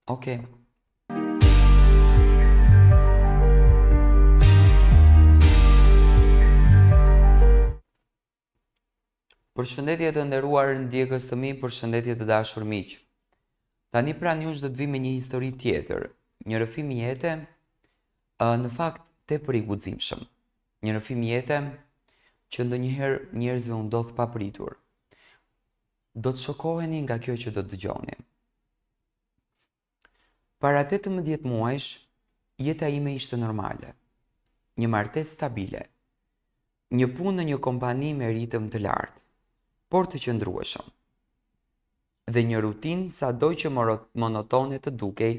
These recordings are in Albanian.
Okej. Përshëndetje të nderuar ndjekës të mi, përshëndetje të dashur miq. Tani pranë jush do të vi me një histori tjetër. Një rrëfim jete, në fakt tepër i guximshëm. Një rrëfim jete që ndonjëherë njerëzve u ndodh pa pritur. Do të shokoheni nga kjo që do të dëgjoni. Para 18 muajsh, jeta ime ishte normale. Një martesë stabile. Një punë në një kompani me ritëm të lartë, por të qëndrueshëm. Dhe një rutinë sado që monotone të dukej,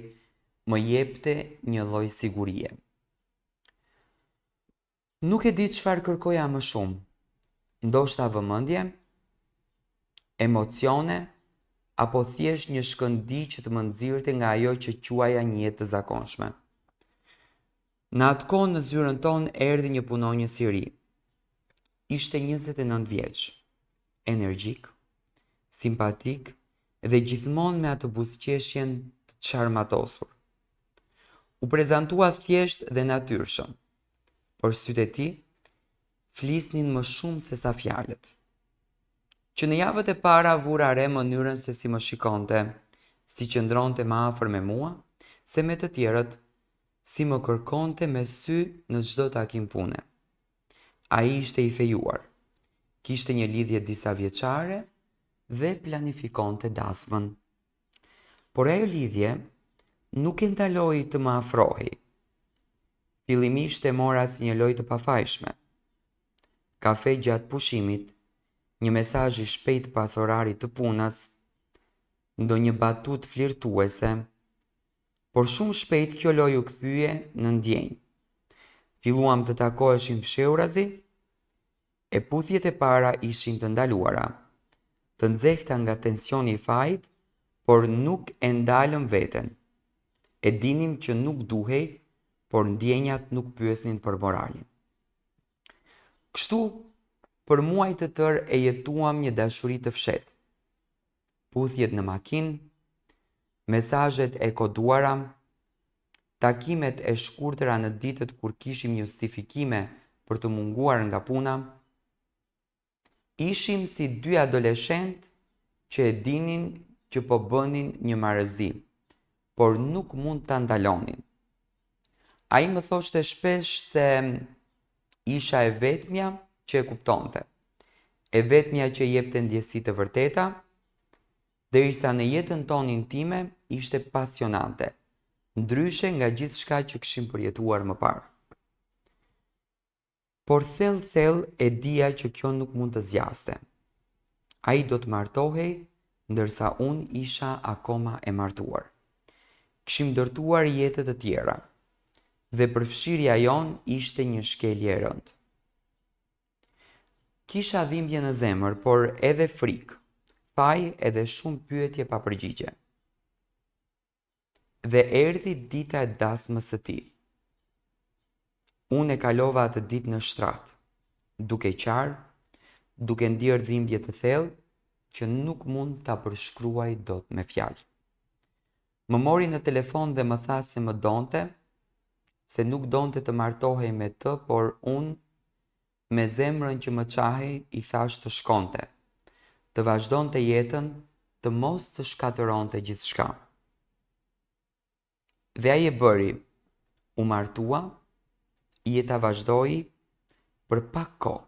më jepte një lloj sigurie. Nuk e di çfarë kërkoja më shumë. Ndoshta vëmendje, emocione, apo thjesht një shkëndi që të më nxirrte nga ajo që quaja një jetë të zakonshme. Në atë kohë në zyrën tonë erdhi një punonjës i ri. Ishte 29 vjeç, energjik, simpatik dhe gjithmonë me atë buzëqeshjen të çarmatosur. U prezantua thjesht dhe natyrshëm, por sytë e tij flisnin më shumë se sa fjalët. Që në javët e para vura re mënyrën se si më shikonte, si qëndronte më afër me mua, se me të tjerët, si më kërkonte me sy në çdo takim pune. Ai ishte i fejuar, kishte një lidhje disa vjeçare dhe planifikonte dasmën. Por ajo lidhje nuk e ndaloi të më afrohej. Fillimisht e mora si një lojë të pafajshme. Kafe gjatë pushimit, një mesazh i shpejt pas orarit të punës, ndonjë batut flirtuese, por shumë shpejt kjo lojë u kthye në ndjenjë. Filluam të takoheshim fshehurazi, e puthjet e para ishin të ndaluara, të nxehta nga tensioni i fajit, por nuk e ndalëm veten. E dinim që nuk duhej, por ndjenjat nuk pyesnin për moralin. Kështu, për muaj të tërë e jetuam një dashuri të fshehtë. Puthjet në makinë, mesazhet e koduara, takimet e shkurtëra në ditët kur kishim justifikime për të munguar nga puna. Ishim si dy adoleshentë që e dinin që po bënin një marrëzi, por nuk mund ta ndalonin. Ai më thoshte shpesh se isha e vetmja që e kuptonte, e vetmja që jepte ndjesi të vërteta, derisa në jetën tonë intime ishte pasionante, ndryshe nga gjithçka që kishim përjetuar më parë. Por thellë e dija që kjo nuk mund të zgjaste. Ai do të martohej, ndërsa unë isha akoma e martuar. Kishim ndërtuar jete të tjera, dhe përfshirja jon ishte një shkelje e rëndë. Kisha dhimbje në zemër, por edhe frikë, faj edhe shumë pyetje pa përgjigje. Dhe erdhi dita e dasmës së tij. Unë e kalova atë ditë në shtrat, duke qarë, duke ndjerë dhimbje të thellë që nuk mund ta përshkruaj dot me fjalë. Më mori në telefon dhe më tha se më donte, se nuk donte të martohej me të, por unë, me zemrën që më qahej, i thash të shkonte, të vazhdonte jetën, të mos të shkatëronte gjithçka. Dhe ai e bëri, u martua, jeta vazhdoi për pak kohë.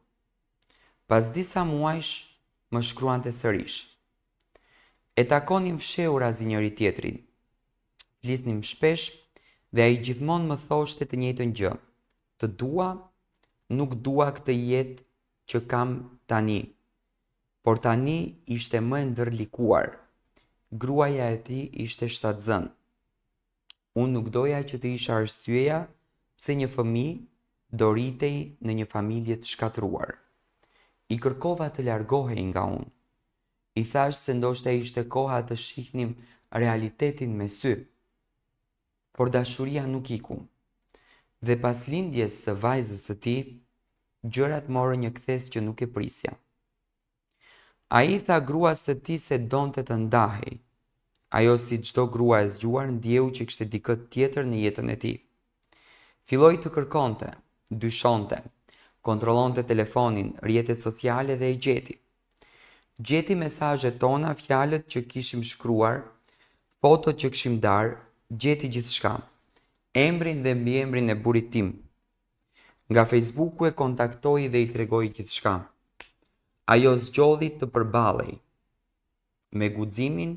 Pas disa muajsh më shkruante sërish. E takonim fshehurazi njëri tjetrin. Flisnim shpesh dhe ai gjithmonë më thoshte të njëjtën gjë. Të dua, nuk dua këtë jetë që kam tani. Por tani ishte më e ndërlikuar. Gruaja e tij ishte shtatzën. Unë nuk doja që të isha arsyeja pse një fëmijë do ritej në një familje të shkatëruar. I kërkova të largohej nga unë. I thash se ndoshta ishte koha të shihnim realitetin me sy. Por dashuria nuk iku. Dhe pas lindjes së vajzës së tij, gjërat morën një kthes që nuk e prisja. Ai tha gruas së tij se donte të ndahej. Ajo si çdo grua e zgjuar ndjeu që kishte dikë tjetër në jetën e tij. Filloi të kërkonte, dyshonte, kontrollonte telefonin, rrjetet sociale dhe i gjeti. Gjeti mesazhet tona, fjalët që kishim shkruar, fotot që kishim dar, gjeti gjithçka. Emrin dhe mbiemrin e burrit tim. Nga Facebooku e kontaktoi dhe i tregoi gjithçka. Ajo zgjodhi të përballej me guximin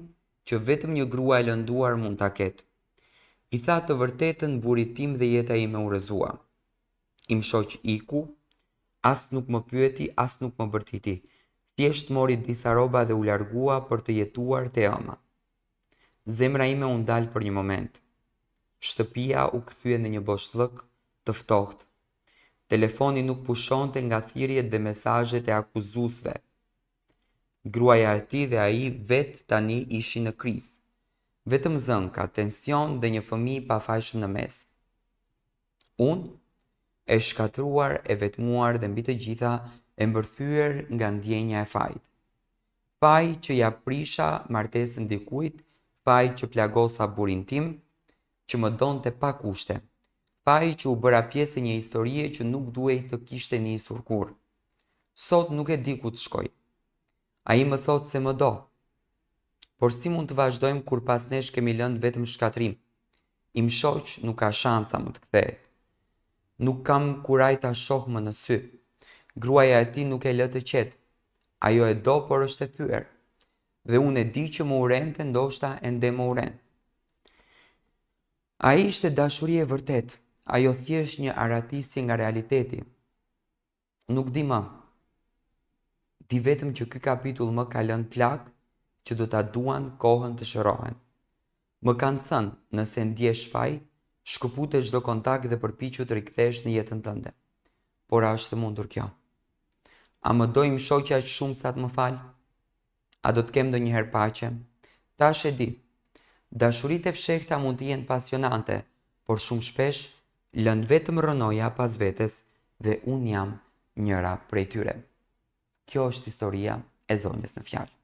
që vetëm një grua e lënduar mund ta ketë. I tha të vërtetën burrit tim dhe jeta ime u rrëzua. Im shoq iku, as nuk më pyeti, as nuk më bërtiti. Thjesht mori disa rroba dhe u largua për të jetuar te ëma. Zemra ime u ndal për një moment. Shtëpia u kthye në një boshllëk të ftohtë. Telefoni nuk pushonte nga thirrjet dhe mesazhet e akuzuesve. Gruaja e tij dhe ai vet tani ishin në krizë. Vetëm zënka, tension dhe një fëmijë pa fajshëm në mes. Unë, e shkatruar, e vetmuar dhe mbi të gjitha e mbërthyer nga ndjenja e fajit. Faj që ja prisha martesën dikujt, faj që plagosa burrin tim, që më donte pa kushte. Faj që u bëra pjesë e një historie që nuk duhej të kishte nisur kurrë. Sot nuk e di ku të shkoj. Ai më thot se më do. Por si mund të vazhdojmë kur pas nesh kemi lënë vetëm shkatrim? Im shoq nuk ka shanca më të kthehet. Nuk kam kuraj ta shoh më në sy. Gruaja e tij nuk e lë të qetë. Ajo e do, por është e thyer. Dhe unë e di që më urente, ndoshta ende më uren. Ai ishte dashuri e vërtet. Ajo thjesht një aratisje nga realiteti. Nuk di më. Di vetëm që ky kapitull më ka lënë plak që do ta duan kohën të shërohen. Më kanë thënë, nëse ndjesh faj, shkëpute çdo kontakt dhe përpiqu të rikthesh në jetën tënde. Por a është e mundur kjo? A më dojmë shoqja aq shumë sa të më fal? A do të kem ndonjëherë paqe? Tash e di. Dashuritë e fshehta mund të jenë pasionante, por shumë shpesh lën vetëm rënoja pas vetes dhe unë jam njëra prej tyre. Kjo është historia e zonjës në fjalë.